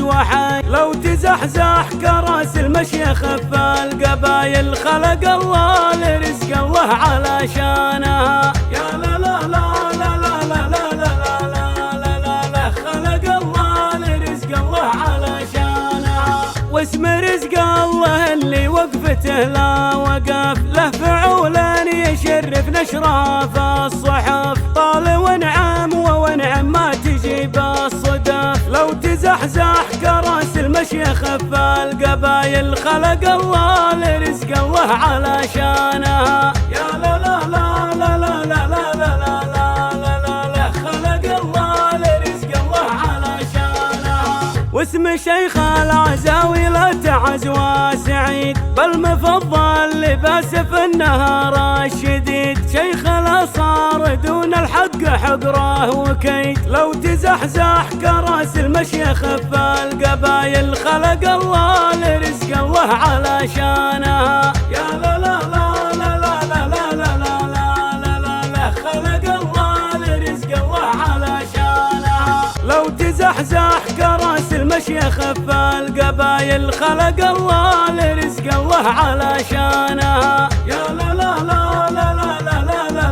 وحي، لو تزحزح كراس المشي خف القبايل، خلق الله لرزق الله علشانها. يا لا لا لا لا لا لا لا لا لا لا لا، خلق الله لرزق الله علشانها. واسم رزق الله اللي وقفته لا وقف، له فعول يشرف نشرها في الصحف، طال ونعم ونعم ما تجي بالصدف، لو تزحزح كراس المشي خف القبايل، خلق الله لرزق الله علشانها. يا لا لا لا لا لا لا لا لا لا لا لا، خلق الله لرزق الله علشانها. واسم شيخ العزاوي لا تعز وسعيد، بل مفضل لباس في النهار الشديد، شيخ الأصار دون الحق حقره وكيد، لو تزحزح كراس المشي خف القبايل، خلق الله لرزق الله علشانها. يا لا لا لا لا لا لا لا لا لا لا لا، خلق الله لرزق الله علشانها. لو تزحزح كراس المشي خف القبايل، خلق الله لرزق الله علشانها. يا لا لا لا لا لا لا لا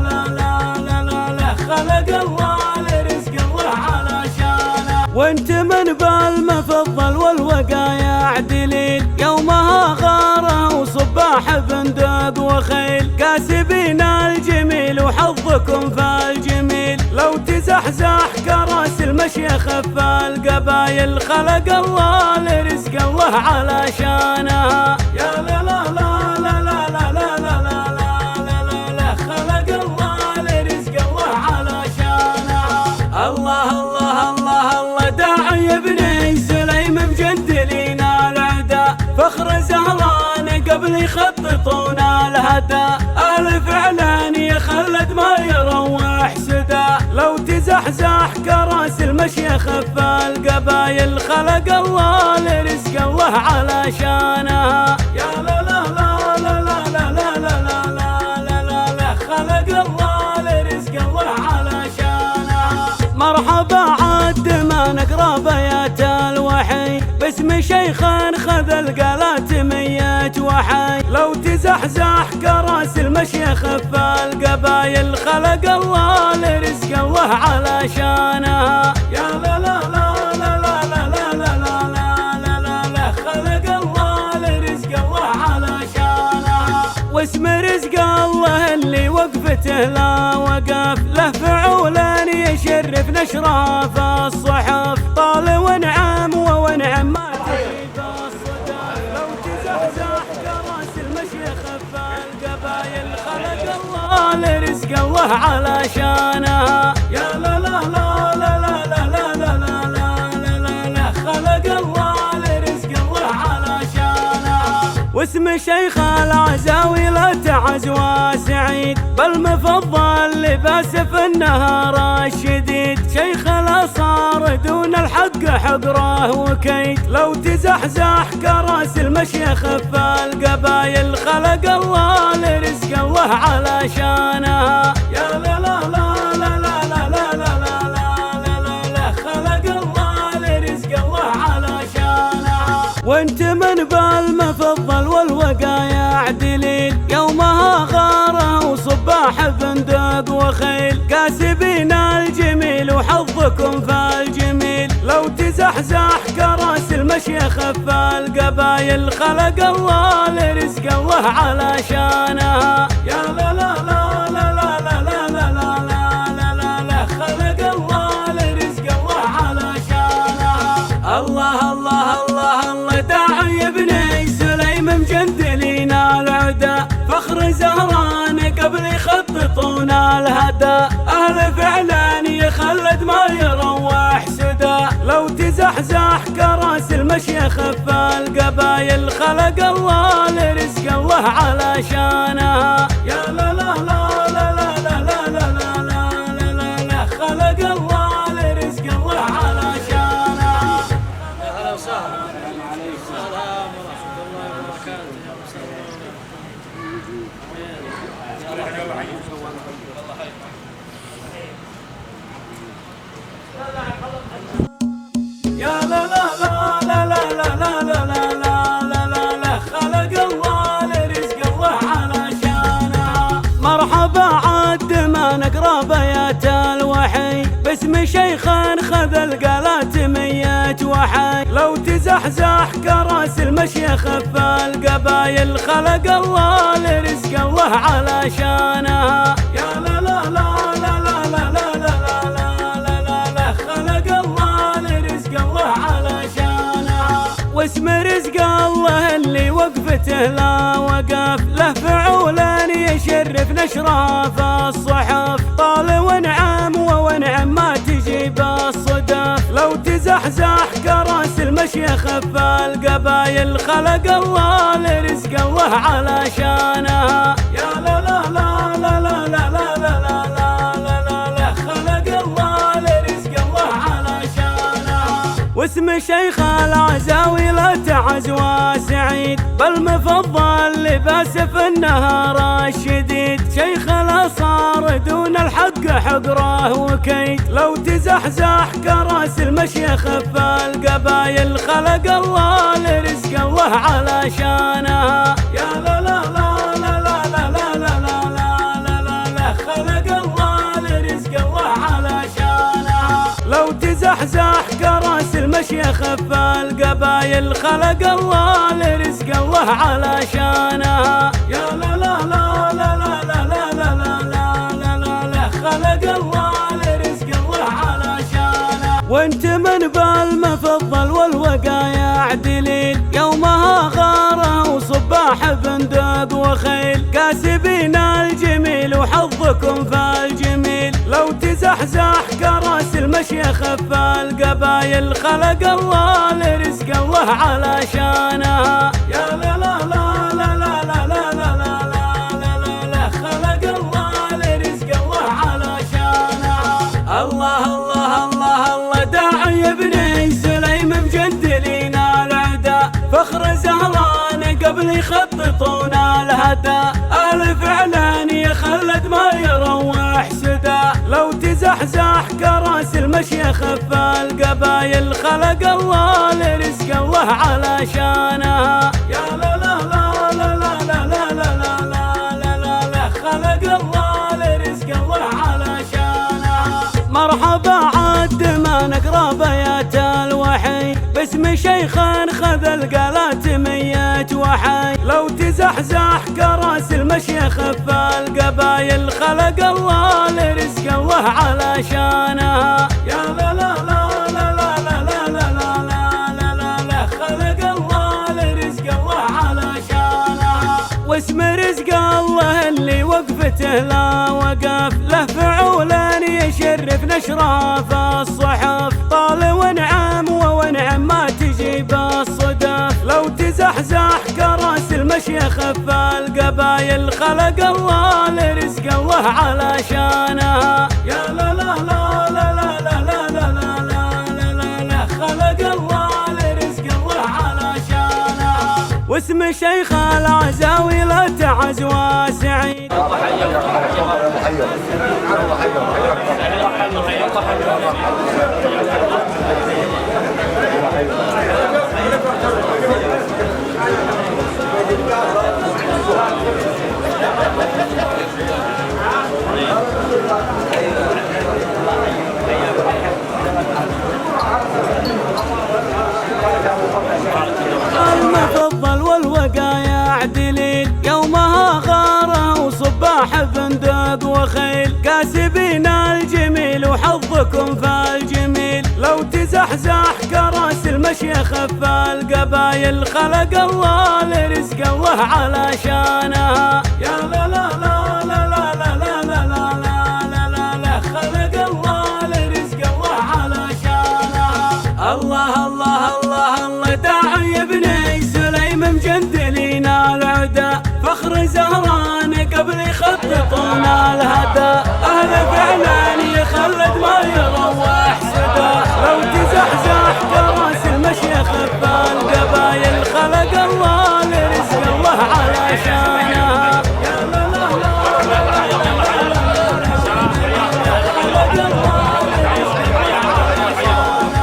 لا لا لا، خلق الله لرزق الله علشانها. وانت من بالمفضل والوقايع دليل، يومها غاره وصباح بندق وخيل، كاسبين الجميل وحظكم في الجميل، لو تزحزح كراس المشي خف القبايل، خلق الله لرزق الله علشانها. يا لا لا لا لا لا لا لا لا لا لا، خلق الله لرزق الله علشانها. الله الله الله الله، داعي ابن سليم مجندلين العدا، فخر زهران قبل يخططون الهدى، اهل فعلا يخلد ما يروح سدى، لو تزحزح كراس المشي خف القبايل، خلق الله لرزق الله علشانها. يا لا لا لا لا لا لا لا لا لا لا، خلق الله لرزق الله علشانها. مرحبا عد ما نقرا بيات الوحي، باسم شيخ خذ القالات 100 وحي، لو تزحزح كراس المشي خف القبايل، خلق الله لرزق الله علشانها. يا لا لا لا لا لا لا لا لا لا لا، خلق الله لرزق الله علشانها. واسم رزق الله اللي وقفته لا وقف، له فعول يشرف نشرها في الصحف، طال ونعم ونعم ما تجي بالصدف، لو تزحزح كراس المشي خف القبايل، خلق الله لرزق الله علشانها. يا لا لا لا لا لا لا لا لا لا لا، خلق الله لرزق الله علشانها. واسم شيخ العزاوي لا تعز وسعيد، بل مفضل لباس في النهار الشديد، شيخ الأصار دون الحق حقره وكيد، لو تزحزح كراس المشي خف القبايل، خلق الله لرزق الله علشانها. يا لا لا لا لا لا لا لا لا، خلق الله لرزق الله علشانها. وانت من بالمفضل والوقايع دليل، يومها غاره وصباح بندق وخيل، كاسبين الجميل وحظكم في الجميل، لو تزحزح كراس المشي خف القبايل، خلق الله لرزق الله علشانها. يا لا لا لا لا لا لا لا لا لا لا، خلق الله لرزق الله علشانها. الله الله الله الله، داعي ابن سليم مجندلين العدا، فخر زهران قبل يخططون الهدى، اهل فعلا يخلد ما يروح سدى، لو تزحزح كراس المشي خف القبايل، خلق الله لرزق الله علشانها. يا لا لا لا لا لا لا لا لا لا، خلق الله لرزق الله علشانها. اهلا وسهلا. السلام ورحمة الله وبركاته. يا لا لا لا شيخ خذ القالات ميت وحي، لو تزحزح كراس المشي خف القبايل، خلق الله لرزق الله علشانها. يا لا لا لا لا لا لا لا لا لا لا لا، خلق الله لرزق الله علشانها. واسم رزق الله اللي وقفته لا وقف له فعول يشرف نشرها في الصحف، طال ونعم ونعم ما تجي بالصدف، لو تزحزح كراس المشي خف القبايل، خلق الله لرزق الله علشانها. يا لا لا لا لا لا لا لا لا لا لا لا، خلق الله لرزق الله علشانها. واسم شيخ العزاوي لا تعز وسعيد، بل مفضل لباس في النهار الشديد، شيخ الأصار دون الحق حقره وكيد، لو تزحزح كراس المشي خف القبايل، خلق الله لرزق الله علشانها. يا لا لا لا لا لا لا لا لا لا لا لا، خلق الله لرزق الله علشانها. لو تزحزح كراس المشي خف القبايل، خلق الله لرزق الله علشانها. يا لا لا لا لا لا لا لا لا لا لا لا، خلق الله لرزق الله علشانها. وانت من بالمفضل والوقايع دليل، يومها غاره وصباح بندق وخيل، كاسبين الجميل وحظكم في الجميل، لو تزحزح كراس المشي خف القبايل، خلق الله لرزق الله علشانها. يا لا لا لا لا لا لا لا لا لا لا لا، خلق الله لرزق الله علشانها. الله الله الله الله، داعي ابني سليم مجندلين العدا، فخر زهران قبل يخططون الهدى، أهل فعلا يخلد ما يروح سدى، لو تزحزح كراس المشي خف القبايل، خلق الله لرزق الله علشانها. يا لا لا لا لا لا لا لا لا لا لا لا، خلق الله لرزق الله علشانها. مرحبا عد ما نقرا بيات الوحي، باسم شيخ خذ القالات ميت وحي، لو تزحزح كراس المشي خف القبايل، خلق الله لرزق الله علشانها. يا لا لا لا لا لا لا لا لا لا لا، خلق الله لرزق الله علشانها. واسم رزق الله اللي وقفته لا وقف له فعول يشرف نشرها في الصحف، طال ونعم ونعم ما تجي بالصدف، لو تزحزح كراس المشي خف القبايل، خلق الله لرزق الله علشانها. يا لا لا لا لا لا لا لا لا لا لا، خلق الله لرزق الله علشانها. واسم شيخ العزاوي لا تعز وسعيد. المفضل والوقايع دليل، يومها غاره وصباح بندق وخيل، كاسبين الجميل وحظكم في الجميل، لو تزحزح كراس المشي خف القبايل، خلق الله لرزق الله علشانها. يا لا لا لا لا لا لا لا لا لا لا، خلق الله لرزق الله علشانها. الله الله الله الله، داعي ابني سليم مجندلين العدا، فخر زهران قبل يخططون الهدى، أهل فعلا يخلد ما يروح سدى، لو تزحزح كراس المشي خف القبايل، خلق الله لرزق الله علشانها. يا لا لا لا لا لا لا، خلق الله لرزق الله علشانها.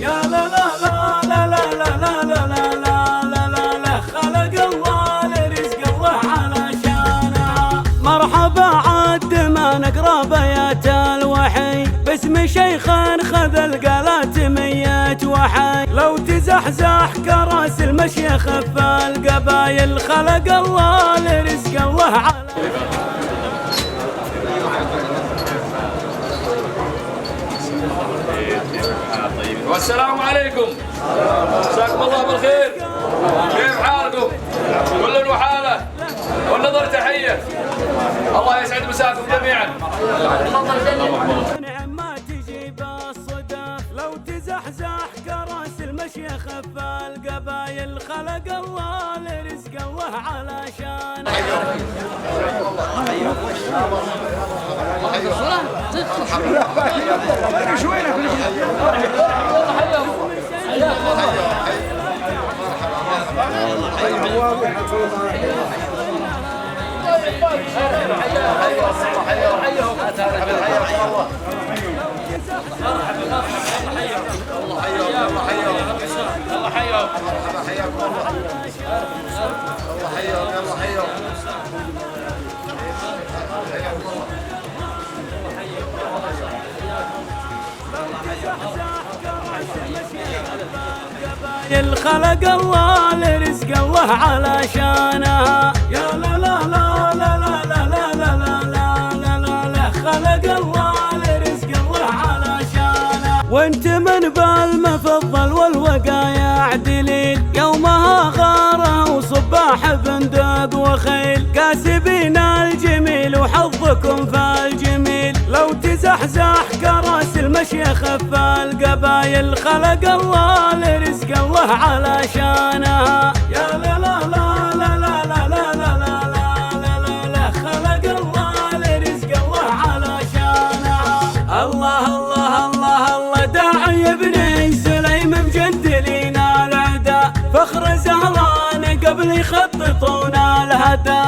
يا لا لا لا لا لا لا لا لا لا لا لا لا خلق الله لرزق الله علشانها. مرحبا عد ما نقرا بيات الوحي باسم شيخ خذ القلات 100 وحي. لو تزحزح كراس المشيخ في القبايل خلق الله لرزق الله علشانها. والسلام عليكم، مساكم الله بالخير. كيف حالكم؟ كل وحاله والنظر تحيه. الله يسعد مساكم جميعا. نعم ما تجيب الصدف لو تزحزح كراس المشيخ في القبايل خلق الله لرزق الله علشان. خلق الله لرزق الله علشانها. يا لا لا لا لا لا لا لا لا لا لا لا لا خلق الله لرزق الله علشانها. وانت من بالمفضل والوقايع دليل يومها غاره وصباح بندق وخيل كاسبين الجميل وحظكم في الجميل. لو تزحزح كراس المشيخ في القبايل خلق الله لرزق الله علشانها. يا لا لا لا لا لا لا لا لا لا لا لا خلق الله لرزق الله علشانها. الله الله الله الله داعي ابن سليم مجندلين العدا فخر زهران قبل يخططون الهدى.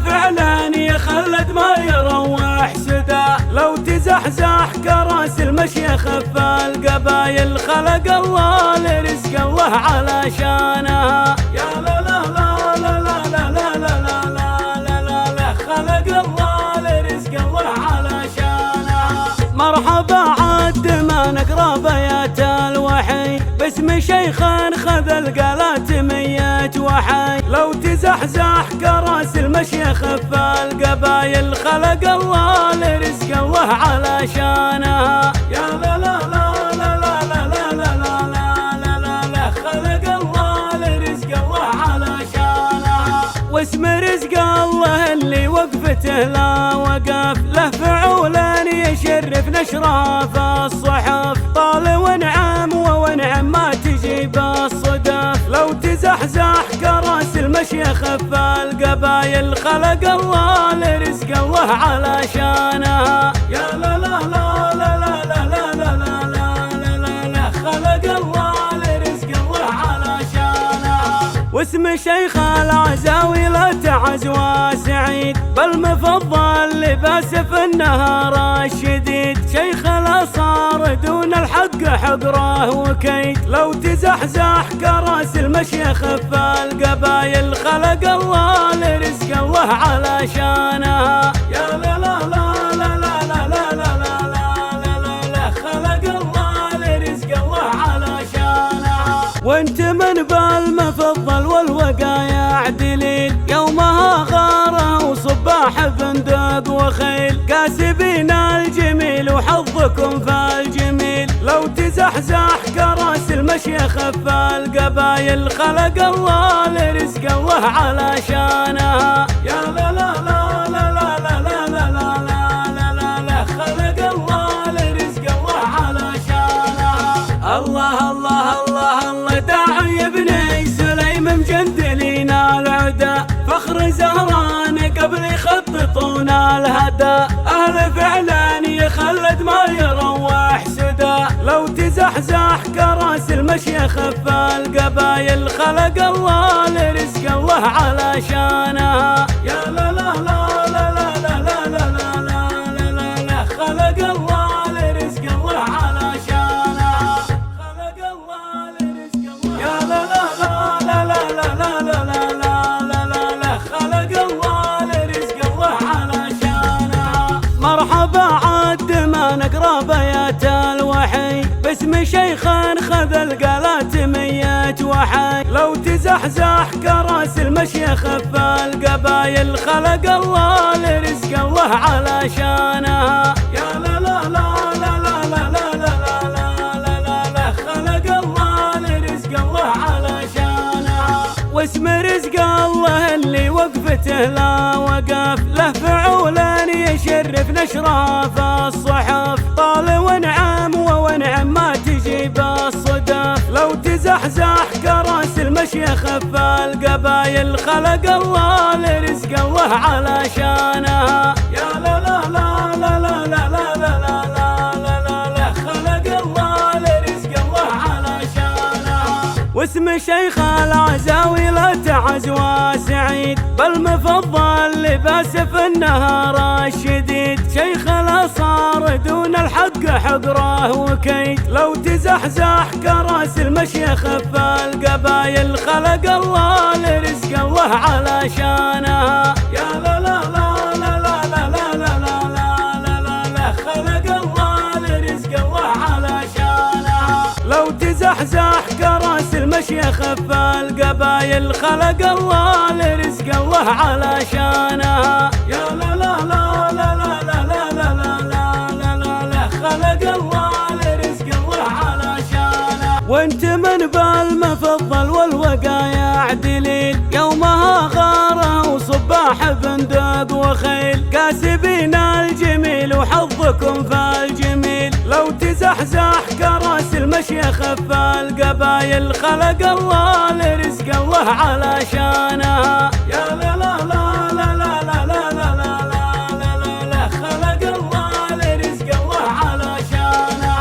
فعلا يخلد ما يروح سدى. لو تزحزح كراس المشيخ في القبايل خلق الله لرزق الله علشانها. يا لا لا لا لا لا لا لا لا لا لا لا لا خلق الله لرزق الله علشانها. مرحبا عد ما نقرا بيات الوحي باسم شيخ خذ القلات 100 وحي. لو تزحزح كراس المشيخ في القبايل خلق الله لرزق الله علشانها. يا لا لا لا لا لا لا لا لا لا لا لا خلق الله لرزق الله علشانها. واسم رزق الله اللي وقفته لا وقف له فعولا يشرف نشرها في الصحف. طال ونعم ونعم ما تجيب الصدف لو تزحزح كراس المشيخ في القبايل خلق الله لرزق الله علشانها. يا لا لا لا لا لا لا لا لا لا لا لا خلق الله لرزق الله علشانها. واسم شيخ العزاوي لا تعز وسعيد بل مفضل لباس في النهار الشديد. شيخ الأصار دون الحق حقره وكيد لو تزحزح كراس المشيخ في القبايل خلق الله لرزق الله علشانها. يا لا لا لا لا لا لا لا لا لا لا خلق الله لرزق الله علشانها. وانت من بالمفضل والوقايع دليل يومها غاره وصباح بندق وخيل كاسبين الجميل وحظكم في الجميل. لو تزحزح كراس المشي خف القبايل خلق الله لرزق الله علشانها. يا لا لا لا لا لا لا لا لا لا لا لا خلق الله لرزق الله علشانها. الله الله الله الله داعي بني سليم مجندلين العدا فخر زهران قبل يخططون الهدى. أهل فعلا يخلد ما يروح سدى لو تزحزح كراس المشي خف القبايل خلق الله لرزق الله علشانها. يا لا لا لا لا لا لا لا لا لا لا لا خلق الله لرزق الله علشانها. خلق الله لرزق الله. يا لا لا لا لا لا لا لا لا لا لا خلق الله لرزق الله علشانها. مرحبا عد ما نقرا بيات الوحي باسم شيخ خذ القلات 100 وحي. لو تزحزح كراس المشي خف القبايل خلق الله لرزق الله علشانها. يا لا لا لا لا لا لا لا لا لا لا لا خلق الله لرزق الله علشانها. واسم رزق الله اللي وقفته لا وقف له فعولا يشرف نشرها في الصحف. طال ونعم ونعم ما تجي بالصدف لو تزحزح كراس المشي خف القبايل خلق الله لرزق الله علشانها. يا لا لا لا لا لا لا لا لا لا لا لا خلق الله لرزق الله علشانها. واسم شيخ العزاوي لا تعز وسعيد بل مفضل لباس في النهار الشديد. شيخ الأصار دون الحق حقره وكيد لو تزحزح كراس المشي خف القبايل خلق الله لرزق الله علشانها. يا لا لا لا لا لا لا لا لا لا لا خلق الله لرزق الله علشانها. لو تزحزح كراس المشي خف القبايل خلق الله لرزق الله علشانها. يا لا لا لا لا لا لا لا لا لا لا خلق الله لرزق الله علشانها. وانت من بالمفضل والوقايع دليل يومها غاره وصباح بندق وخيل. كاسبين الجميل وحظكم في الجميل لو تزحزح كراس المشي خف القبايل خلق الله لرزق الله علشانها. يا لا لا لا لا لا لا لا لا لا خلق الله لرزق الله علشانها.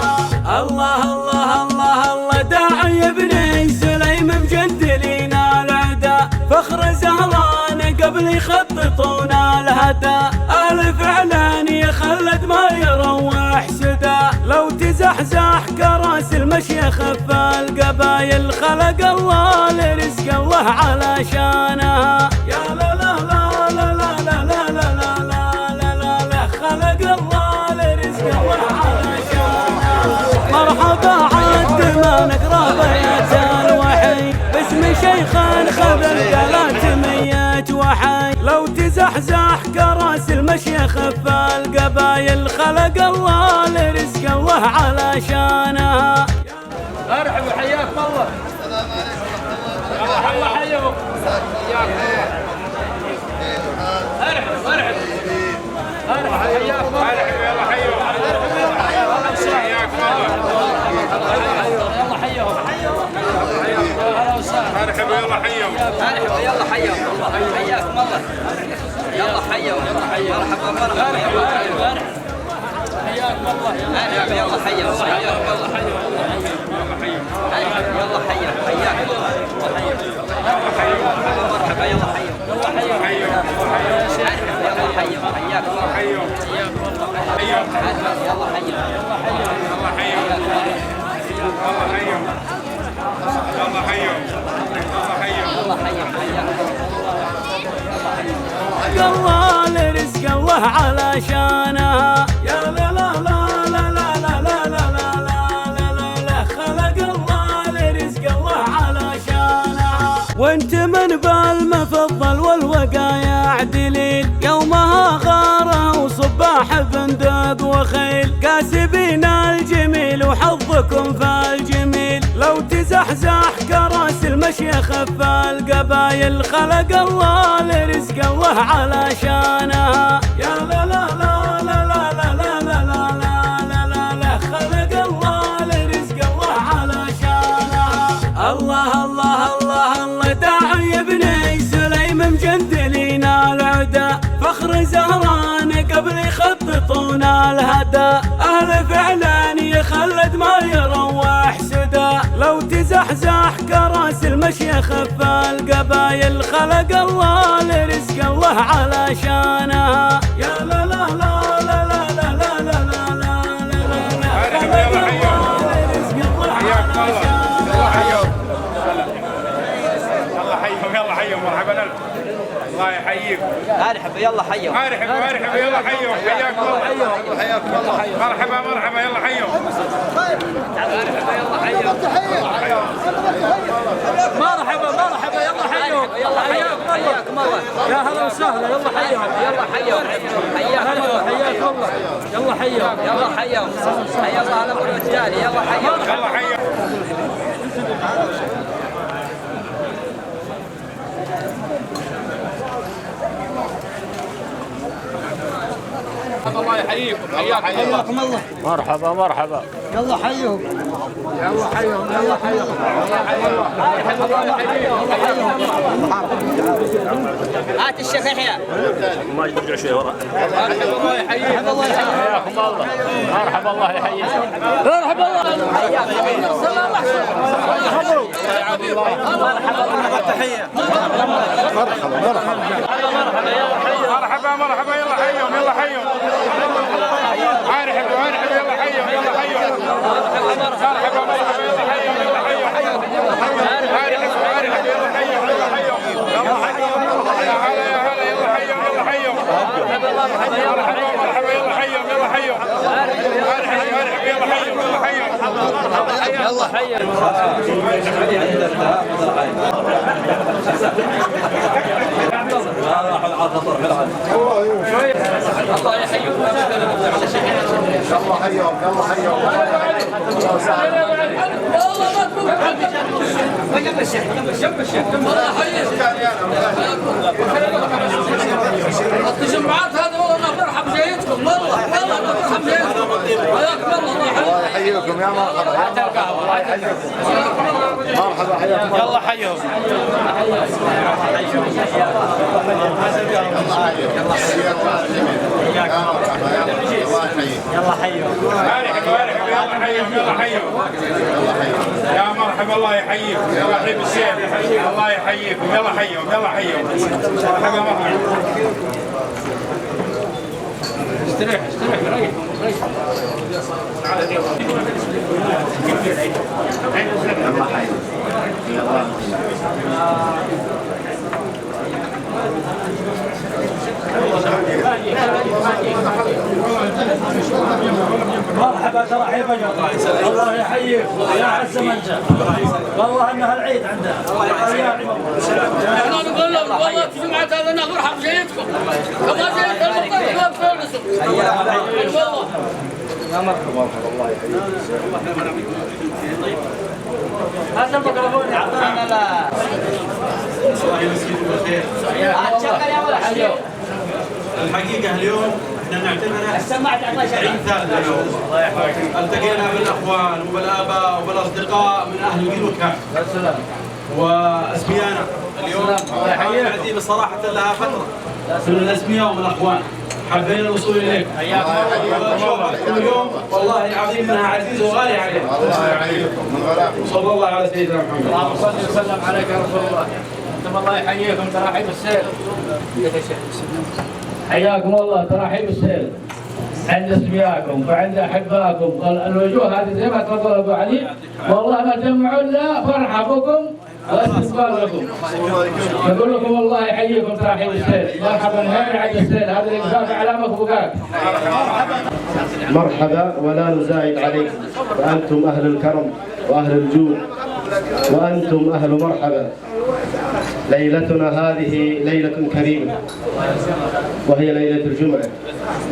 الله الله الله الله داعي بني سليم مجندلين العدا فخر زهران قبل يخططون الهدى. أهل فعلا يخلد ما يروح سدى لو تزحزح كراس المشي خف القبايل خلق الله لرزق الله علشانها. يا لا لا لا لا لا لا لا لا لا لا خلق الله لرزق الله علشانها. مرحبا عد ما نقرا بيات الوحي باسم شيخ خذ القلات 100 وحي. لو تزحزح كراس المشي خف القبايل خلق الله لرزق الله علشانها. ارحبوا حياكم الله. السلام عليكم. الله حياكم. حياكم الله. ارحبوا ارحبوا حياكم. ارحبوا يلا حيوا. ارحبوا يلا حيوا. حياكم الله. يلا حيوا. اهلا وسهلا. ارحبوا يلا حيوا. ارحبوا يلا حيوا. حياكم الله. يلا حيوا. مرحبا مرحبا. حياكم الله. ارحبوا يلا حيوا. حياكم الله. يلا حيا حياكم الله. مرحبا يلا حيا. يلا حيا يلا حيا حياكم الله. حياكم الله. يلا حيا يلا حيا يلا حيا يلا حيا يلا حيا يلا حيا حياكم الله لرزق الله علشانها. يا لا لا لا لا لا لا لا لا خلق الله لرزق الله علشانها. وانت من بالمفضل والوقايع دليل يومها غاره وصباح بندق وخيل. كاسبين الجميل وحظكم في الجميل لو تزحزح كراس المشي خف القبايل خلق الله لرزق الله علشانها يا لا لا لا لا لا لا لا لا لا لا لا خلق الله لرزق الله علشانها الله الله الله الله داعي بني سليم مجندلين العدا فخر زهران قبل يخططون الهدى أهل فعلا يخلد ما يروح سدى لو تزحزح كراس المشي خف القبايل خلق الله لرزق الله علشانها يا لا لا لا لا لا لا لا لا لا لا خلق الله لرزق الله علشانها الله حيهم يلا حيهم مرحبا الله يحييكم مرحبا يلا حيهم مرحبا يلا حيهم حياكم الله حياكم الله مرحبا يلا حيهم مرحبا يلا حياكم الله يا هلا وسهلا يلا حيهم حياكم الله يلا حيهم حيا الله على ابو الرجال يلا حيهم الله يحييكم حياكم الله مرحبا يلا حيهم هات الشيخ يحيى ما يرجع شيء ورا الله يحييكم الله حياكم الله مرحبا الله يحييكم مرحبا تحيه مرحبا يلا حيهم يلا حيهم مرحبا يلا حيهم يلا حيهم مرحبا يلا حيهم يلا حيهم يلا حيهم يلا حيهم يا هلا يلا حيهم يلا حيهم مرحبا يلا حيهم يلا حيهم يلا حيهم الله يحييكم يلا حيهم التجمعات هذا والله ما برحب جايتكم والله ما برحب جايتكم حياكم الله يحييكم يا مرحبا مرحبا حياكم يلا حيهم يا مرحبا الله يحييكم يا حبيب الشيخ الله يحييكم يلا حيهم مرحبا استريح ريح مرحبا ترحيب الله يحييك يا عز منجا والله انها العيد عندنا احنا نقول لهم والله في جمعة هذا ناخذ حق جيدكم كما جيد المطر ما بفلسوا والله يا مرحبا الله يحييك هذا الميكروفون يعطينا لا شكرا يا ولد حيو الحقيقة اليوم احنا نعتبرها سمعت الله عيد ثالث اليوم. التقينا بالأخوان وبالآباء وبالأصدقاء من أهل القلوكة وأسميانا اليوم عندي بصراحة لها فترة من الأسمياء ومن الأخوان حبينا الوصول إليك كل يوم والله العظيم انها عزيز وغالي عليك. الله يحييكم من غلاكم. صلى الله على سيدنا محمد. اللهم صل وسلم عليك يا رسول الله. انتم الله يحييكم تراحيب السير. حياكم الله تراحيب السير عند اسمياكم وعند احبائكم. الوجوه هذه زي ما تفضل ابو علي والله ما جمعوا لنا فرحه بكم واستقبال لكم. نقول لكم الله يحييكم تراحيب السير. مرحبا هنا عند السير هذا اللي كفاك علامك وبقاك. مرحبا ولا نزايد عليكم وأنتم أهل الكرم وأهل الجود وأنتم أهل مرحبا. ليلتنا هذه ليلة كريمة وهي ليلة الجمعة،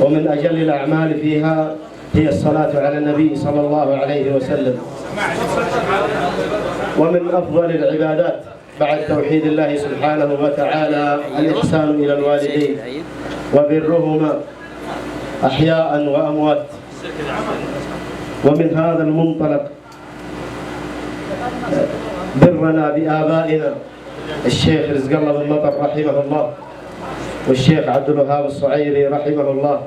ومن أجل الأعمال فيها هي الصلاة على النبي صلى الله عليه وسلم. ومن أفضل العبادات بعد توحيد الله سبحانه وتعالى الإحسان إلى الوالدين وبرهما أحياء وأموات. ومن هذا المنطلق برنا بآبائنا الشيخ رزق الله بن مطر رحمه الله والشيخ عبد الوهاب الصعيري رحمه الله،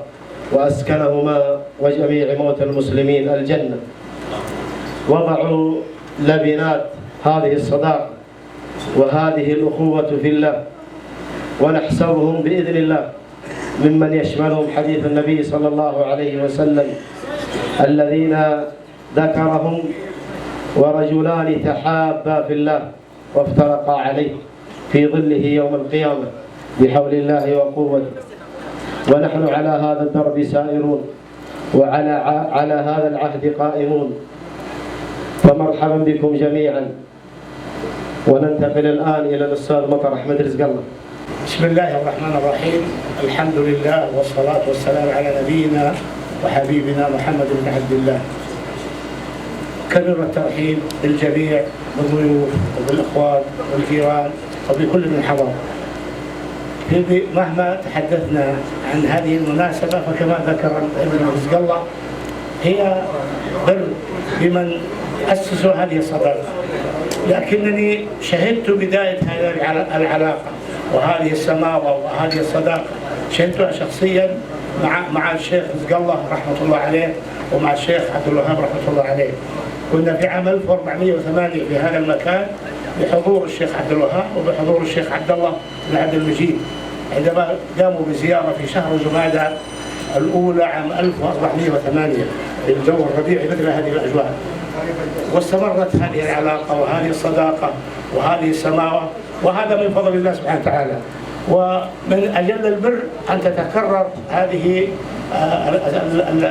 وأسكنهما وجميع موتى المسلمين الجنة. وضعوا لبنات هذه الصداقة وهذه الأخوة في الله، ونحسبهم بإذن الله ممن يشملهم حديث النبي صلى الله عليه وسلم الذين ذكرهم: ورجلان تحابا في الله وافترقا عليه في ظله يوم القيامة بحول الله وقوته. ونحن على هذا الدرب سائرون وعلى هذا العهد قائمون، فمرحبا بكم جميعا. وننتقل الآن إلى الأستاذ مطر أحمد رزق الله. بسم الله الرحمن الرحيم. الحمد لله والصلاة والسلام على نبينا وحبيبنا محمد بن عبد الله. كرر الترحيب بالجميع، بالضيوف وبالإخوان والجيران وبكل من حضر. مهما تحدثنا عن هذه المناسبة فكما ذكر ابن رزق الله هي بر بمن أسسوا هذه الصداقة، لكنني شهدت بداية هذه العلاقة وهذه السماوة وهذه الصداقة، شهدتها شخصيا مع الشيخ رزق الله رحمة الله عليه ومع الشيخ عبد الوهاب رحمة الله عليه. كنا في عام 1408 في هذا المكان بحضور الشيخ عبد الوهاب وبحضور الشيخ عبد الله بن عبد المجيد، عندما قاموا بزيارة في شهر جمادى الأولى عام 1408 في الجو الربيعي مثل هذه الأجواء. واستمرت هذه العلاقة وهذه الصداقة وهذه السماوة، وهذا من فضل الله سبحانه وتعالى. ومن أجل البر أن تتكرر هذه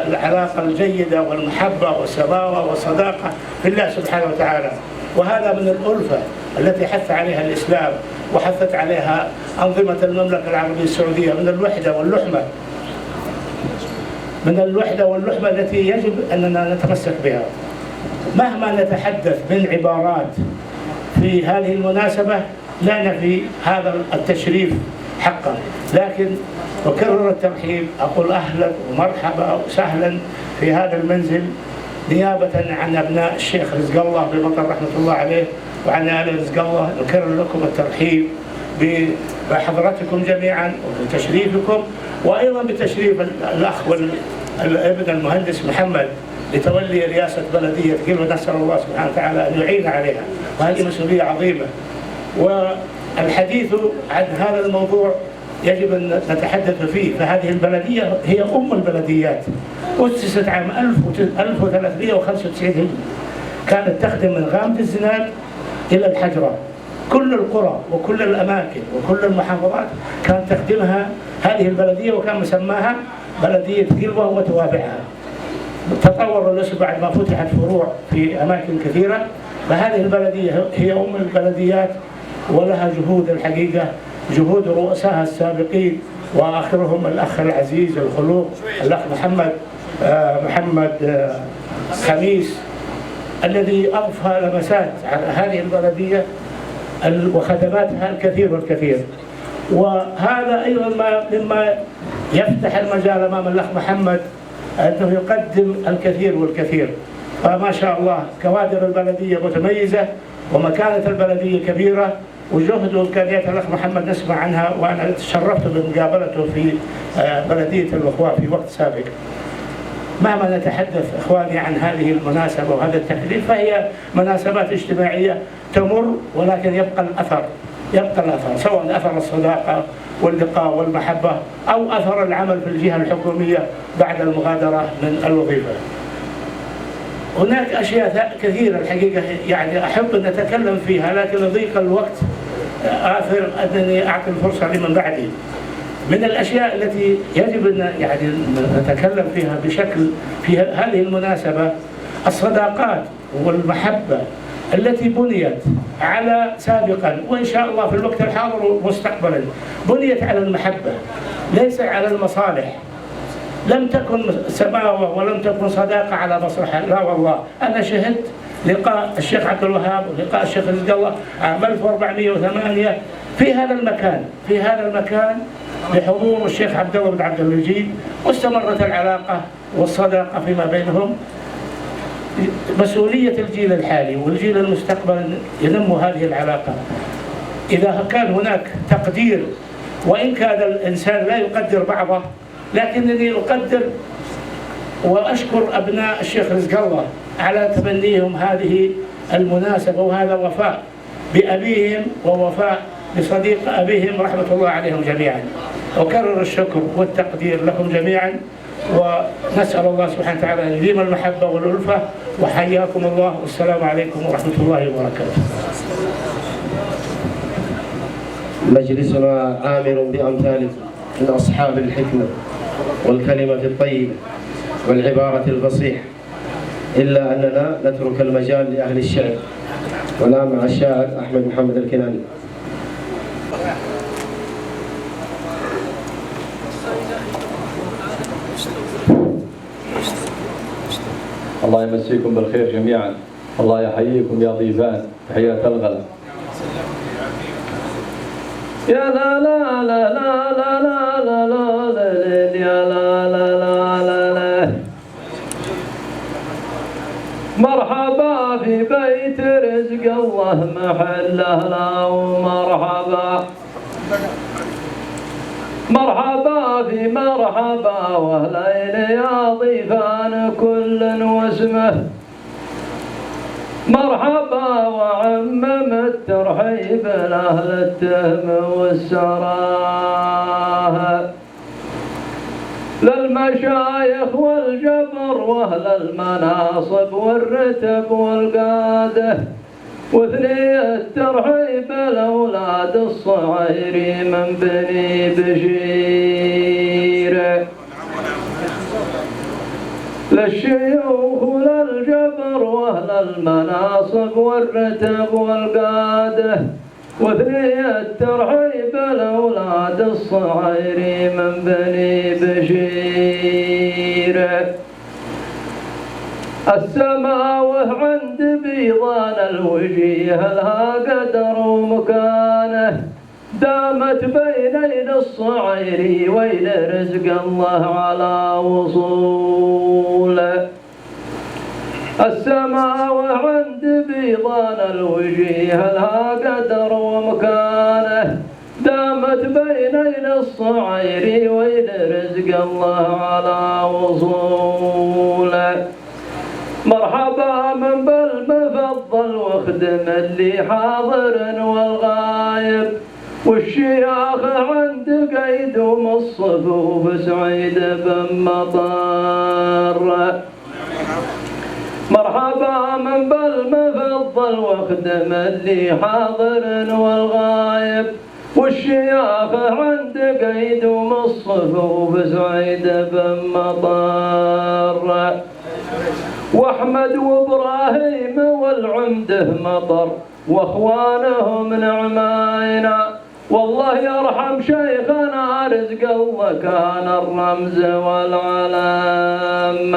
العلاقة الجيدة والمحبة والسماوة والصداقة في الله سبحانه وتعالى. وهذا من الألفة التي حث عليها الإسلام وحثت عليها أنظمة المملكة العربية السعودية، من الوحدة واللحمة التي يجب أننا نتمسك بها. مهما نتحدث من عبارات في هذه المناسبة لا نفي هذا التشريف حقا، لكن أكرر الترحيب، أقول أهلا ومرحبا وسهلا في هذا المنزل نيابة عن أبناء الشيخ رزق الله بن مطر رحمة الله عليه وعن آل رزق الله. نكرر لكم الترحيب بحضرتكم جميعا وبتشريفكم، وأيضا بتشريف الأخ والابن المهندس محمد لتولي رئاسة بلدية قلبة. نسأل الله سبحانه وتعالى أن يعين عليها، وهذه مسؤولية عظيمة. والحديث عن هذا الموضوع يجب أن نتحدث فيه. فهذه البلدية هي أم البلديات، أسست عام 1395 هجري، كانت تخدم من غامة الزناد إلى الحجرة. كل القرى وكل الأماكن وكل المحافظات كانت تخدمها هذه البلدية، وكان مسماها بلدية قلبة وتوابعها. تطور الاسم بعد ما فتحت فروع في أماكن كثيرة، فهذه البلدية هي أم البلديات، ولها جهود الحقيقة، جهود رؤسائها السابقين، وآخرهم الأخ العزيز الخلوق الأخ محمد خميس، الذي أضفى لمسات على هذه البلدية وخدماتها الكثير والكثير. وهذا أيضا مما يفتح المجال أمام الأخ محمد أنه يقدم الكثير والكثير. فما شاء الله كوادر البلدية متميزة، ومكانة البلدية كبيرة، وجهد وإمكانيات الأخ محمد نسمع عنها، وأنا تشرفت بمقابلته في بلدية الوخواء في وقت سابق. مهما نتحدث إخواني عن هذه المناسبة وهذا التكليف فهي مناسبات اجتماعية تمر، ولكن يبقى الأثر، سواء أثر الصداقة واللقاء والمحبة أو أثر العمل في الجهة الحكومية بعد المغادرة من الوظيفة. هناك أشياء كثيرة الحقيقة يعني أحب أن نتكلم فيها، لكن لضيق الوقت آثر أنني أعطي الفرصة لمن بعدي. من الأشياء التي يجب أن يعني نتكلم فيها بشكل في هذه المناسبة الصداقات والمحبة التي بنيت على سابقا، وإن شاء الله في الوقت الحاضر ومستقبلا، بنيت على المحبة ليس على المصالح. لم تكن سماوة ولم تكن صداقة على مصلحة، لا والله. أنا شهدت لقاء الشيخ عبد الوهاب ولقاء الشيخ رزق الله عام 1408 في هذا المكان بحضور الشيخ عبد الله بن عبد المجيد، واستمرت العلاقة والصداقة فيما بينهم. مسؤولية الجيل الحالي والجيل المستقبل ينمو هذه العلاقة. إذا كان هناك تقدير، وإن كان الإنسان لا يقدر بعضه، لكنني أقدر وأشكر أبناء الشيخ رزق الله على تبنيهم هذه المناسبة، وهذا وفاء بأبيهم ووفاء بصديق أبيهم رحمة الله عليهم جميعا. أكرر الشكر والتقدير لكم جميعا، ونسأل الله سبحانه وتعالى أن يديم المحبة والألفة، وحياكم الله، والسلام عليكم ورحمة الله وبركاته. مجلسنا عامر بأمثال من أصحاب الحكمة والكلمة الطيبة والعبارة الفصيحة، إلا أننا نترك المجال لأهل الشعر، ونعم مع الشاعر أحمد محمد الكناني. الله يمسيكم بالخير جميعا، الله يحييكم يا ضيفان تحية الغلا. يا لا لا لا لا لا لا لا لا يا لا لا لا لا لا. مرحبا في بيت رزق الله محله لا، ومرحبا مرحبا في مرحبا واهلين يا ضيفان كل واسمه. مرحبا وعمم الترحيب لأهل التهم والسراها، للمشايخ والجبر واهل المناصب والرتب والقاده، وثني الترحيب الأولاد الصغير من بني بشير، للشيوخ وللجبر واهل المناصب والرتب والقاده، وثني الترحيب الأولاد الصغير من بني بشير. السماوه عند بيضان الوجيه لها قدر ومكانه، دامت بينين الصعير ويل رزق الله على وصوله. السماوه عند بيضان الوجيه لها قدر ومكانه، دامت بينين الصعير ويل رزق الله على وصوله. مرحبا من بالمفضل واخدم اللي حاضر والغايب، والشياخ عند قيدهم الصفوف سعيد بن مطر. مرحبا من بالمفضل واخدم اللي حاضر والغايب، والشياخ عند قيدهم الصفوف سعيد بن مطر. واحمد وابراهيم والعمده مطر واخوانهم نعماينا، والله يرحم شيخنا رزق الله كان الرمز والعلام.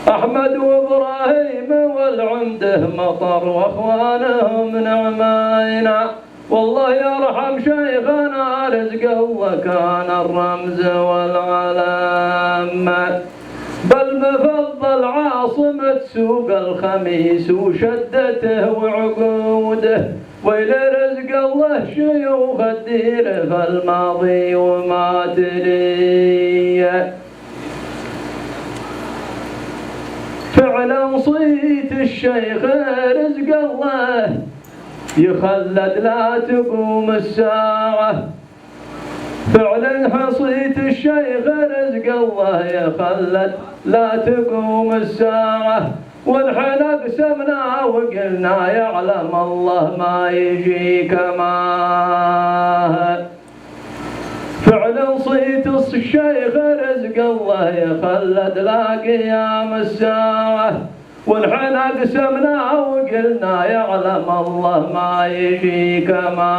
احمد وابراهيم والعمده مطر واخوانهم نعماينا، والله يرحم شيخنا رزق الله كان الرمز والعلام. بل مفضل عاصمة سوق الخميس وشدته وعقوده، ويل رزق الله شيوخ الدير في الماضي وما تلي. فعلا صيت الشيخ رزق الله يخلد لا تقوم الساعة، فعلا حصيت الشيخ رزق الله يخلد لا تقوم الساعة، ونحن اقسمنا وقلنا يعلم الله ما يجي كما. فعلا صيت الشيخ رزق الله يخلد لا قيام الساعة، ونحن اقسمنا وقلنا يعلم الله ما يجي كما.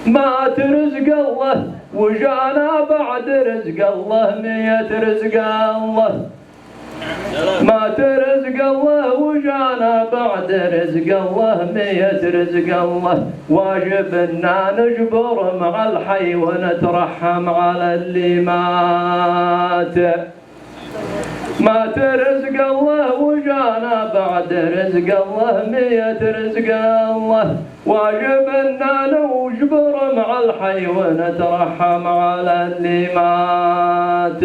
مات رزق الله وجانا بعد رزق الله 100 رزق الله، ما ترزق الله وجانا بعد رزق الله 100 رزق الله واجب إننا نجبر مع الحي ونترحم على اللي مات. ما ترزق الله وجانا بعد رزق الله 100 رزق الله واجب إننا نجبر مع الحي ونترحم على اللي مات.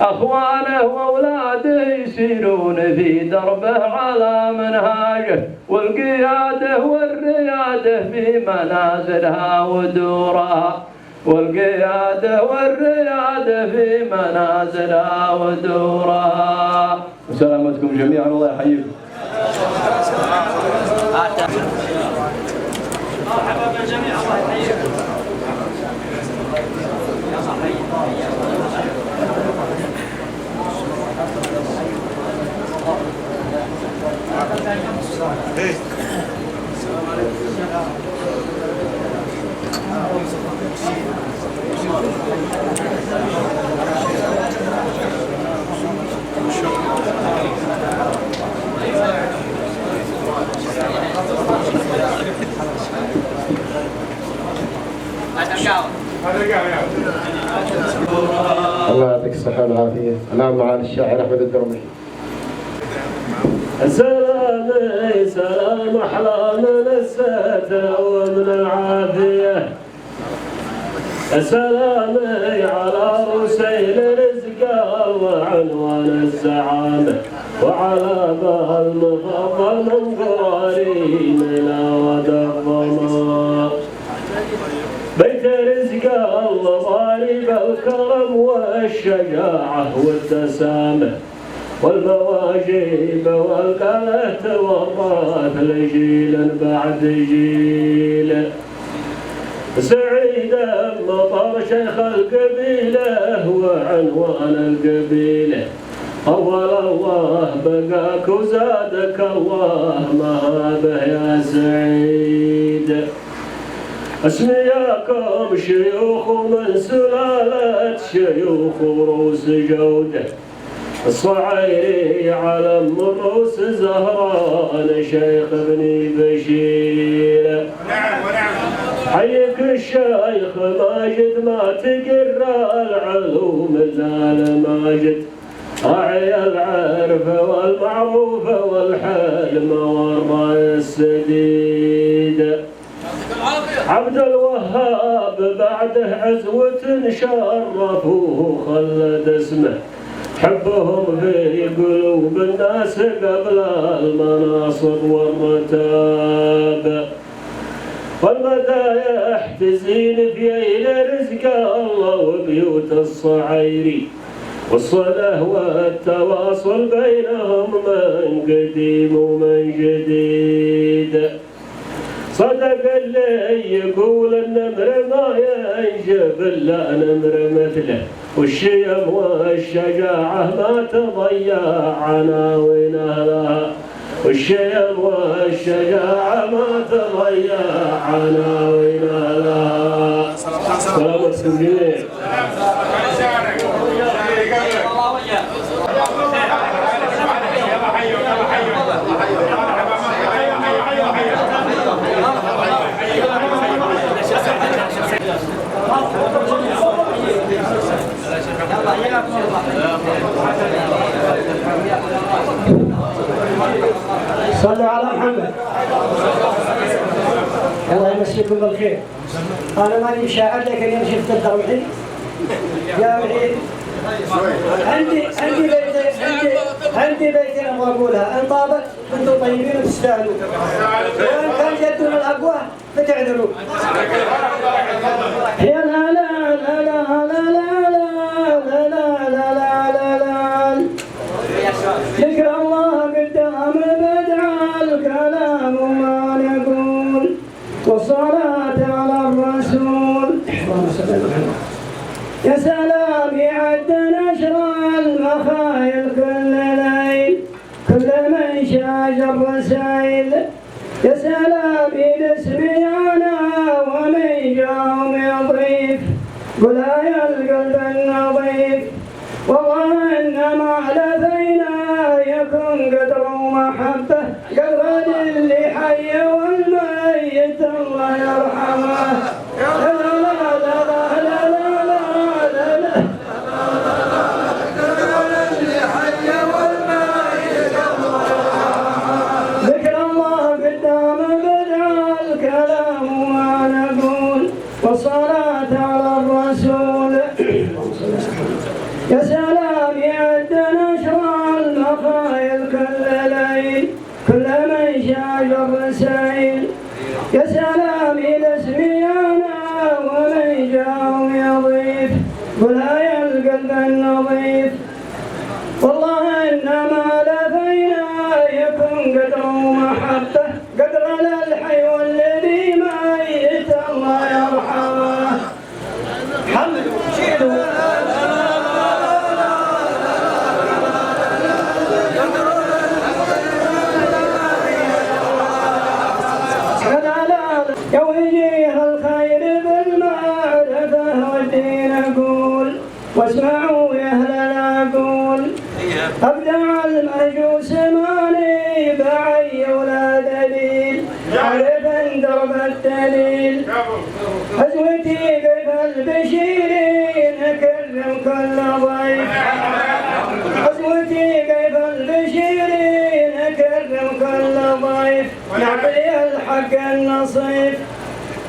أخوانه وأولاده يسيرون في دربه على منهاجه والقيادة والريادة في منازلها ودورها والقيادة والريادة في منازلها ودورها. وسلامتكم جميعا الله يحييكم. الله يعطيك الصحة والعافية. الآن معالي الشاعر أحمد الدرمي. سلامي سلام أحلى من الستر ومن العافية. سلامي على رسيل رزق وعنوان الزعامة وعلى بال مفضل من قرارينا ودفما. بيت رزق الله ضارب الكرم والشجاعة والتسامح والمواجيب والقلة والراث لجيل بعد جيل. سعيدا مطر شيخ القبيلة وعنوان القبيلة أول الله بقاك وزادك الله مهابه يا سعيد. اسمياكم شيوخ من سلالة شيوخ روس جودة الصعيري علم الروس زهران شيخ بني بشير. حيك الشيخ ماجد ما تقر العلوم الا الماجد راعي العرف والمعروف والحلم والراي السديد. عبد الوهاب بعده عزوة شرفوه خلد اسمه حبهم في قلوب الناس قبل المناصب والرتاب. والمدايح تزين في عين رزق الله وبيوت الصعيري والصلاة والتواصل بينهم من قديم ومن جديد. صدق اللي يقول النمر ما ينجب الا نمر مثله والشيم والشجاعة ما تضيع عناوين اهلها والشيم والشجاعة ما تضيع عناوين اهلها. سلامتكم جميعا. صلوا على محمد. الله يمسيكم بالخير. انا ماني شاعر لكن يوم شفت الدرويحي يا بعيد عندي بيتين ابغى اقولها ان طابت انتم طيبين وتستاهلوا وان كان جدنا الاقوى فتعذروا. يا لا لا لا لا لا لا لا لا لا لا ذكر الله قدام بدع الكلام وما نقول والصلاة على الرسول. يا سلام يعد نشر المخايل كل ليل كل من شاج الرسائل. يا سلام اسمي انا ومن جاهم يضيف قل يا القلب النظيف والله إنما لدينا يكون قدر ومحبة قدر اللي حي والميت الله يرحمه. لا لا لا لا لا لا لا لا ذكر الله قدام بدع الكلام وما نقول والصلاة على الرسول. يا سلام يعد نشر المخايل كل ليل كل من شاج الرسائل. يا سلام إذا اسمي أنا ومن جاء يضيف ولا يلقى القلب النظيف. والله إنما لدينا يكون قدر ومحبة قدر للحي والذي ميت الله يرحمه. حمد شيلوا يوجيه الخير بالمعرفة والدين أقول واسمعوا يا أهل العقول. أبدع المجوس ماني بعي ولا دليل عرفا درب الدليل. أزوتي كيف البشيرين أكرم كل ضيف. أزوتي كيف البشيرين أكرم كل ضيف. نعطي الحق النصيف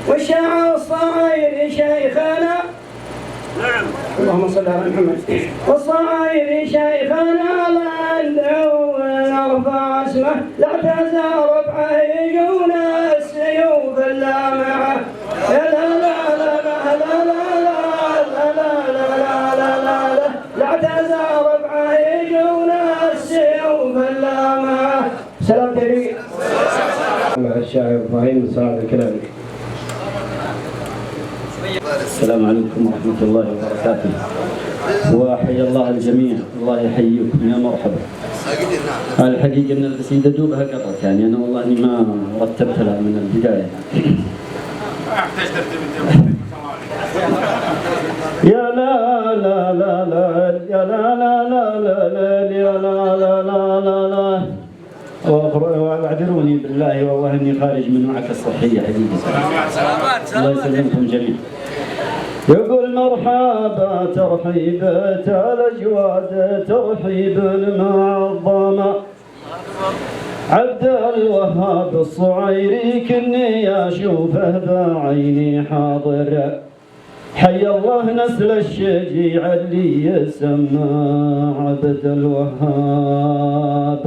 والشعر الصغير شيخنا. نعم اللهم صل على محمد. والصغير شيخنا لا ندعو ونرفع اسمه لا تزال ربعه يجونا السيوف اللامعه. لا لا لا لا لا لا لا لا لا لا لا لا تزال ربعه يجونا السيوف اللامعه. سلام عليكم. مع الشاعر ابراهيم صاحب الكلام. السلام عليكم ورحمة الله وبركاته، وحيا الله الجميع. الله يحييكم يا مرحبا. الحقيقة ان القصيدة دوبها قطعت، يعني انا والله اني ما رتبت لها من البداية. يا لا لا لا لا يا لا لا لا لا لا يا لا لا لا لا لا. واعذروني بالله والله اني خارج من وعكة صحية حقيقة. الله يسلمكم جميعا. يقول مرحبا ترحيبة الأجواد ترحيب المعظمة عبد الوهاب الصعيري كني أشوفه بعيني حاضر. حي الله نسل الشجيع اللي يسمى عبد الوهاب.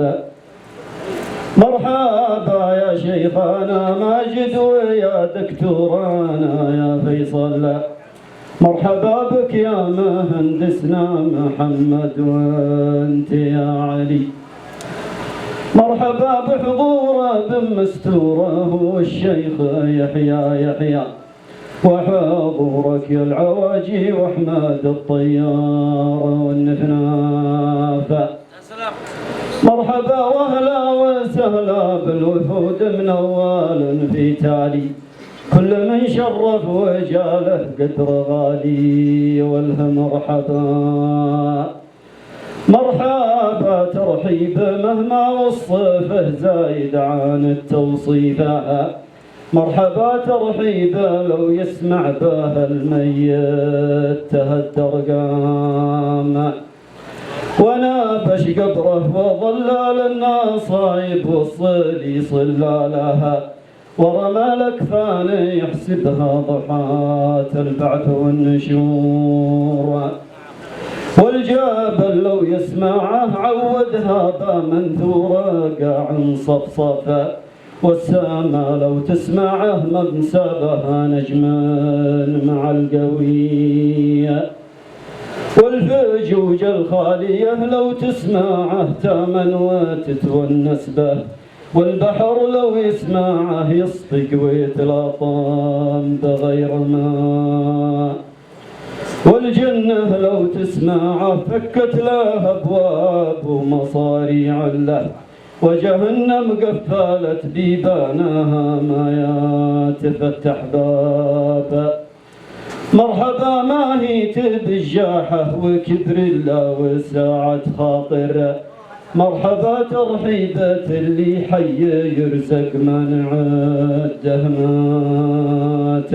مرحبا يا شيخنا ماجد ويا دكتورانا يا فيصل. مرحبا بك يا مهندسنا محمد وانت يا علي. مرحبا بحضوره بن مستوره والشيخ يحيى وحضورك يا العواجي واحمد الطيار والنفناف. مرحبا واهلا وسهلا بالوفود من اول في تالي كل من شرف وجاله قدر غالي والها مرحبا. مرحبا ترحيب مهما وصفه زايد عن التوصيفه. مرحبا ترحيب لو يسمع به الميت تهدر قام. وانا بش قبره وظلال النصايب والصلي صلالها ورمى الاكفان يحسبها ضحات البعث والنشور. والجبل لو يسمعه عودها بمنثوره قاع صفصفه. والسما لو تسمعه مبسبها نجما مع القويه. والفجوج الخاليه لو تسمعه تامن وتتونس به. والبحر لو يسمعه يصفق ويتلاطم بغير ماء. والجنة لو تسمعه فكت له أبواب ومصاريع له. وجهنم قفلت بيبانها ما يتفتح باب. مرحبا ما هي بالجاحة وكبر الله وساعة خاطر، مرحبا ترحيبة اللي حي يرزق من عده مات،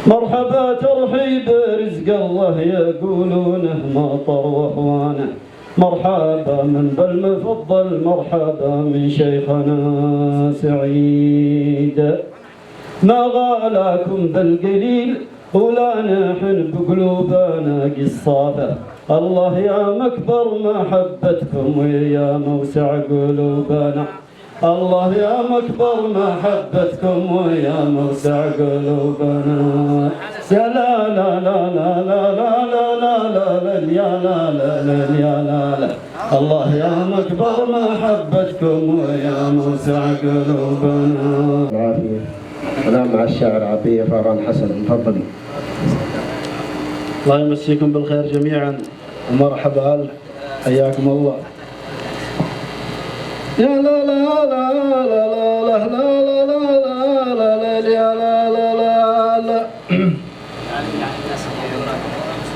مرحبا ترحيب رزق الله يقولونه مطر واخوانه، مرحبا من بالمفضل مرحبا من شيخنا سعيد، ما غالاكم بالقليل ولا نحن بقلوبنا قصافه، الله يا مكبر محبتكم ويا موسع قلوبنا، الله يا مكبر محبتكم ويا موسع قلوبنا، يا لا لا لا لا لا لا لا لا لا يا لا لا لا يا لا لا، الله يا مكبر محبتكم ويا موسع قلوبنا. العافية. ونعم مع الشاعر عطية فاران حسن، تفضلي. الله يمسيكم بالخير جميعا ومرحبا ألف، حياكم الله. يا لا لا لا لا لا لا لا لا لا لا يا لا لا لا لا.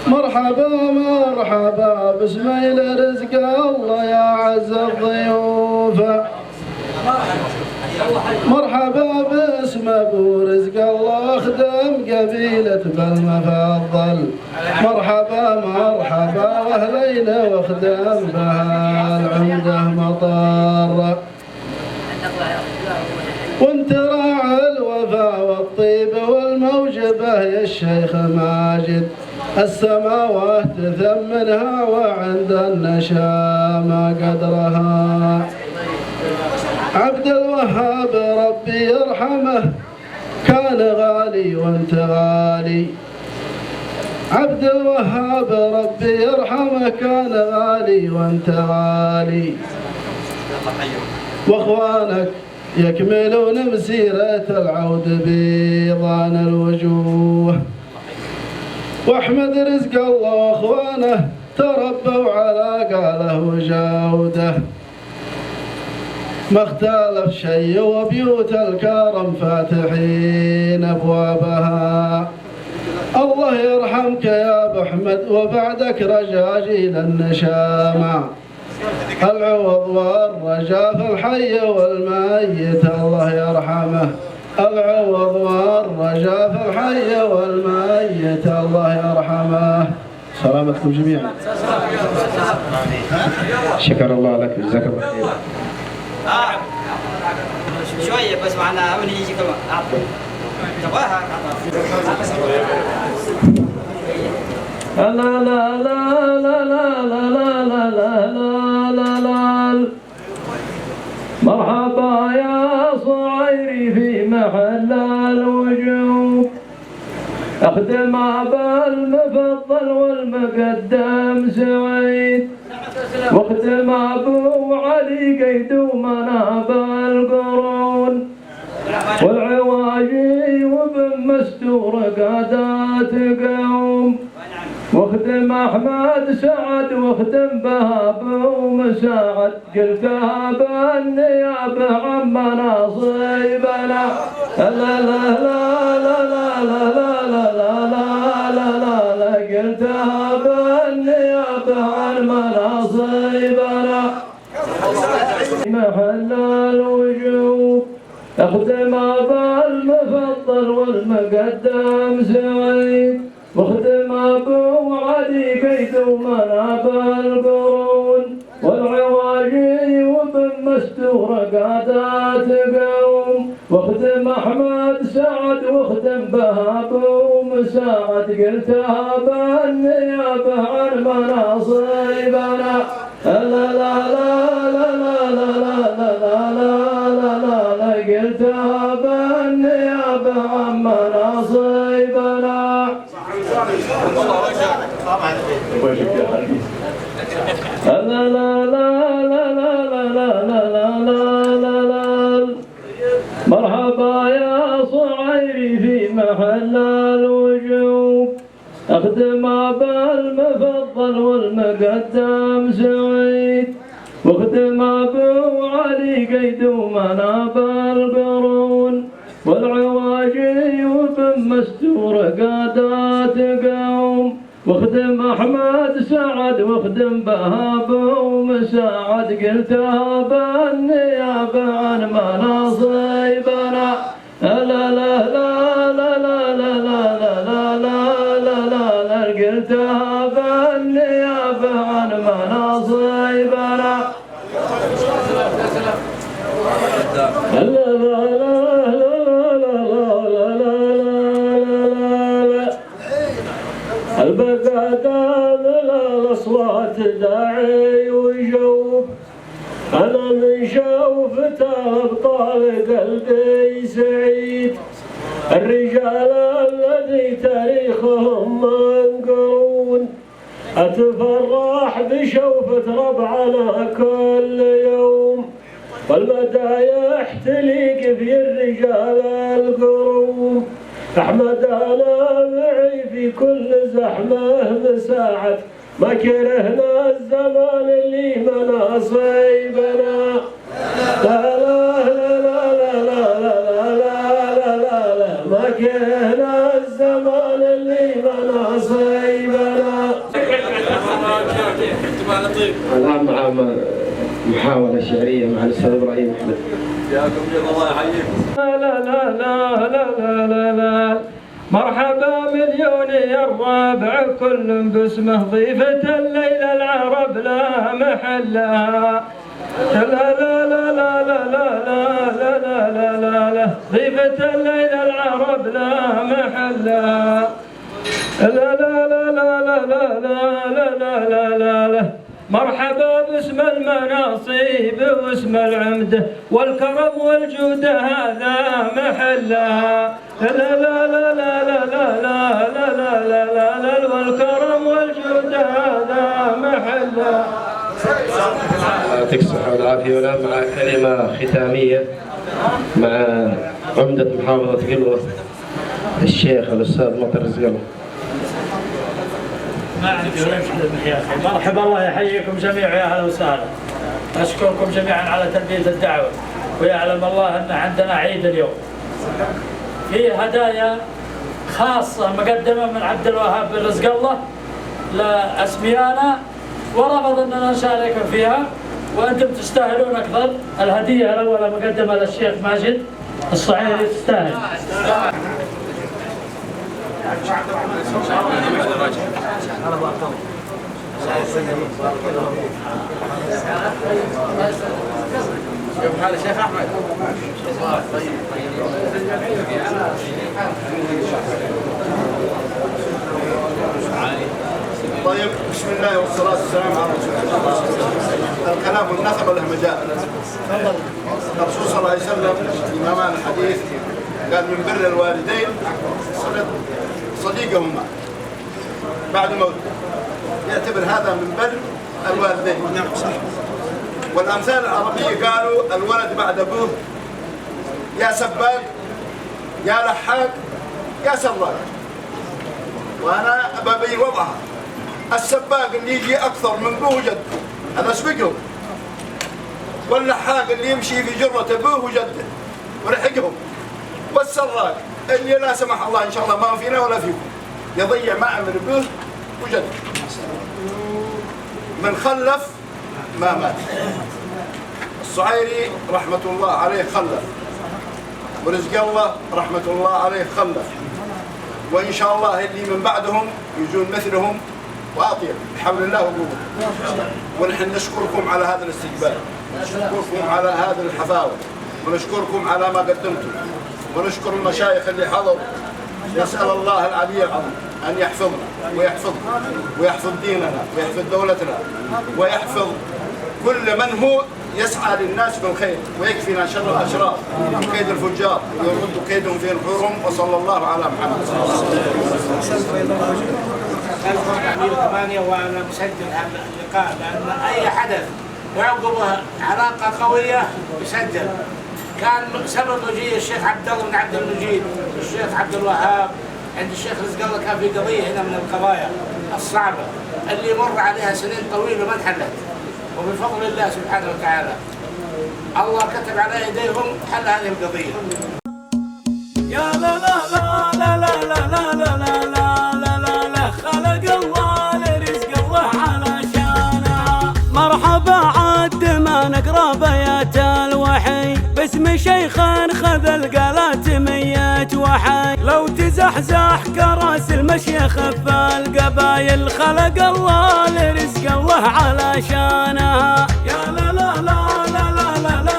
مرحبا مرحبا بسميل رزق الله يا عز الضيوف، مرحبا باسم ابو رزق الله خدم قبيلة بالمفضل، مرحبا مرحبا واهلينا واخدم بها العمده مطر، وانت راعي الوفا والطيب والموجبه يا الشيخ ماجد، السماوات تثمنها وعند النشامى قدرها، عبد الوهاب ربي يرحمه كان غالي وانت غالي، عبد الوهاب ربي يرحمه كان غالي وانت غالي، واخوانك يكملون مسيرة العود بيضان الوجوه، واحمد رزق الله واخوانه تربوا على قاله وجوده، ما اختلف شيء وبيوت الكرم فاتحين ابوابها، الله يرحمك يا ابو احمد وبعدك رجاجيل النشامى، العوض والرجا في الحي والميت الله يرحمه، العوض والرجا في الحي والميت الله يرحمه. سلامتكم جميعا. شكر الله لك، جزاك الله خير. شوية بس معنا من يجي كمان تبغاها لا لا لا لا لا لا لا لا لا لا، مرحبا يا صعيري في محل الوجوب، اخدم بالمفضل والمقدم سعيد، واخدم ابو علي قيد ومناب القرون، والعواجي وبن مستور قادات قوم، واخدم احمد سعد واخدم بهاب ومساعد، قلتها بالنيابه عمنا صيبنا، لا لا لا لا لا لا لا لا لا لا لا، قلتها بالنيابه عن مناصبنا، محل الوجوب اخدم بالمفضل والمقدم سعيد، واخدم ابو علي قيد ومناب القرون، والعواجي وبن مستور قادات قوم، واخدم احمد سعد واخدم بهاب ومساعد، قلتها بالنيابه عن مناصبنا، لا لا لا لا لا لا لا لا لا، قلتها بالنيابه عن مناصبنا. لا لا لا لا لا لا لا لا، مرحبا يا صعيري في محل الوجوب، اخدم بالمفضل والمقدم سعيد، واخدم ابو علي قيد ومناب القرون، والعواجي وبن مستور قادات قوم واخدم احمد سعد واخدم بهاب ومساعد قلتها بالنيابه عن مناصبنا لا لا لا لا لا لا لا لا لا لا لا قلتها بالنيابه عن مناصبنا لا لا لا البقادة الأصوات داعي ويشوف أنا من شوفته أبطال قلبي سعيد الرجال الذي تاريخهم منقرون أتفرح بشوفة ربعنا كل يوم والمدايح تليق في الرجال القروم أحمد أنا معي في كل زحمة مساعد ما كرهنا الزمان اللي مناصبنا لا لا لا لا لا لا لا لا لا ما كرهنا الزمان اللي مناصبنا. الآن مع محاولة شعرية مع الأستاذ إبراهيم أحمد. الله يحييكم. لا لا لا لا لا لا مرحبا مليون يا الرابع كل باسمه ضيفة الليلة العرب لا محلها لا لا لا لا لا لا لا لا لا لا ضيفة الليلة العرب لا محلها لا لا لا لا لا لا لا لا لا لا مرحبا باسم المناصب واسم العمده والكرم والجوده هذا محلها لا لا لا لا لا لا لا لا لا لا لا والكرم والجوده هذا محلها. يعطيك الصحة والعافية. ولا مع كلمة ختامية مع عمدة محافظة قلوة الشيخ الأستاذ مطر رزق. مرحبا الله يحييكم جميعا يا اهلا وسهلا. اشكركم جميعا على تلبيه الدعوه ويعلم الله ان عندنا عيد اليوم. في هدايا خاصه مقدمه من عبد الوهاب بن رزق الله لاسميانا ورفض اننا نشارك فيها وانتم تستاهلون اكثر. الهديه الاولى مقدمه للشيخ ماجد الصعيدي تستاهل. كيف حال الشيخ احمد؟ طيب بسم الله والصلاة والسلام على رسول الله. الكلام والنثر له مجال. الرسول صلى الله عليه وسلم في معنى الحديث قال من بر الوالدين صلة صديقهما بعد موته. يعتبر هذا من بر الوالدين. والأمثال العربية قالوا الولد بعد أبوه يا سباك يا لحاق يا سراق. وأنا أبين وضعها. السباق اللي يجي أكثر من أبوه وجده هذا سبقهم. واللحاق اللي يمشي في جرة أبوه وجده ولحقهم. والسراق اللي لا سمح الله إن شاء الله ما فينا ولا فيكم يضيع معه من أبوه وجده. من خلف ما مات. الصعيري رحمة الله عليه خلف ورزق الله رحمة الله عليه خلف. وإن شاء الله اللي من بعدهم يجون مثلهم وأطيب بحول الله وقوته. ونحن نشكركم على هذا الاستقبال، نشكركم على هذه الحفاوة، ونشكركم على ما قدمتم، ونشكر المشايخ اللي حضروا. نسأل الله العلي العظيم أن يحفظنا ويحفظنا ويحفظ ديننا ويحفظ دولتنا ويحفظ كل من هو يسعى للناس بالخير ويكفينا شر الأشرار وكيد الفجار ويرد كيدهم في نحورهم. وصلى الله على محمد. وأنا مسجل هذا اللقاء لأن أي حدث يعقبه علاقة قوية يسجل. كان سبب مجيء الشيخ عبد الله بن عبد المجيد والشيخ عبد الوهاب عند الشيخ رزق الله كان في قضية هنا من القضايا الصعبة اللي مر عليها سنين طويلة ما انحلت، وبفضل الله سبحانه وتعالى الله كتب على ايديهم حل هذه القضية. يا لا لا لا لا واسم شيخ خذ القلات ميت وحي، لو تزحزح كراس المشي خف القبايل، خلق الله لرزق الله علشانها. يا لا لا لا لا لا لا لا لا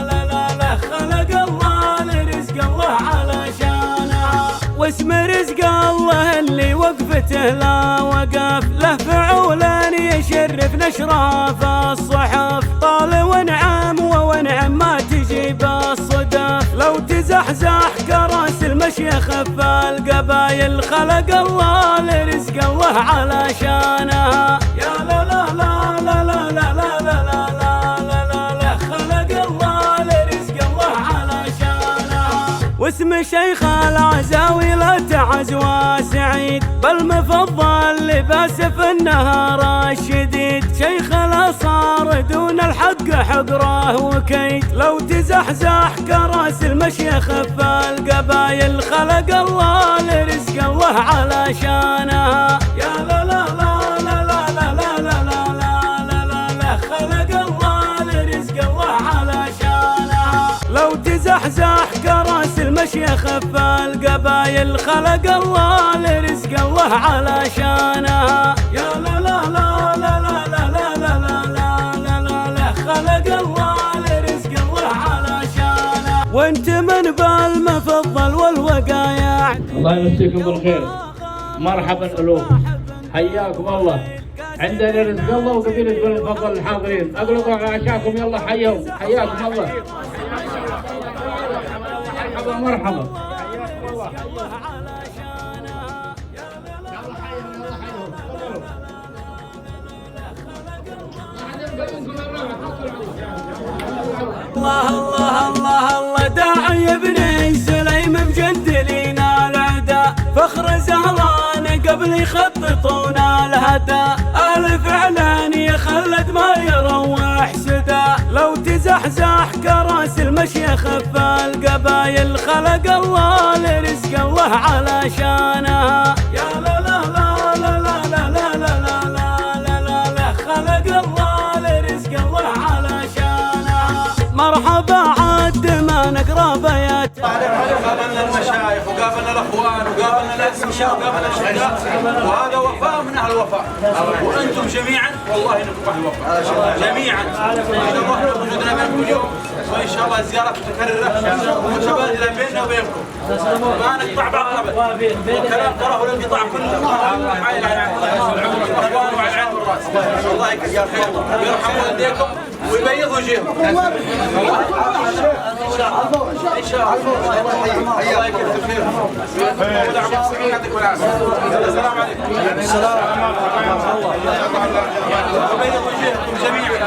لا لا لا، خلق الله لرزق الله علشانها. واسم رزق الله اللي وقفته لا وقف، له فعولا يشرف نشرها في الصحف، طال ونعم ونعم ما تجي بالصدف، لو تزحزح كراس المشي خف القبايل، خلق الله لرزق الله علشانها. يا لا لا لا لا لا لا لا لا لا لا لا، خلق الله لرزق الله علشانها. واسم شيخ العزاوي لا تعز وسعيد، بل مفضل لباس في النهار الشديد، شيخ الأصار دون الحق حقره وكيد، لو تزحزح كراس المشي خف القبايل، خلق الله لرزق الله علشانها. يا لا لا لا لا لا لا لا لا لا لا لا، خلق الله لرزق الله علشانها. لو تزحزح كراس المشي خف القبايل، خلق الله لرزق الله علشانها. يا لا لا لا لا لا لا لا لا لا لا لا، خلق الله لرزق الله علشانها. وانت من بالمفضل والوقايع، الله يمسيكم بالخير. مرحبا الوف، حياكم الله. عندنا رزق الله وقبيلة بن الفضل الحاضرين، اقلبوا عشاكم يلا حيهم، حياكم الله. مرحبا مرحبا. الله الله الله الله، داعي ابن سليم مجندلين العدا، فخر زهران قبل يخططون الهدى، اهل فعلا يخلد ما يروح سدا، لو تزحزح كراس المشي خف القبايل، خلق الله لرزق الله علشانها. يا لا لا لا لا لا لا لا لا لا لا لا، خلق الله لرزق الله علشانها. مرحبا عاد ما نقرا بيات، قابلنا المشايخ وقابلنا الاخوان وقابلنا الاسماء وقابلنا الاشقاء، وهذا وفاء من اهل الوفاء، وانتم جميعا والله انكم اهل الوفاء جميعا. شرفنا بوجودنا بينكم اليوم، وان شاء الله الزيارات متكرره ومتبادله بيننا وبينكم، ما نقطع بعض ابدا، والكلام تراه الانقطاع كله عائله الاخوان وعلى العين والراس. الله يكثر خير ويرحم والديكم ويبيض وجهكم ان شاء الله. ان شاء الله الله يكثر خير ودعوة الصحيح يعطيكم العافيه. السلام عليكم. السلام ورحمه الله وبيض وجهكم جميعا.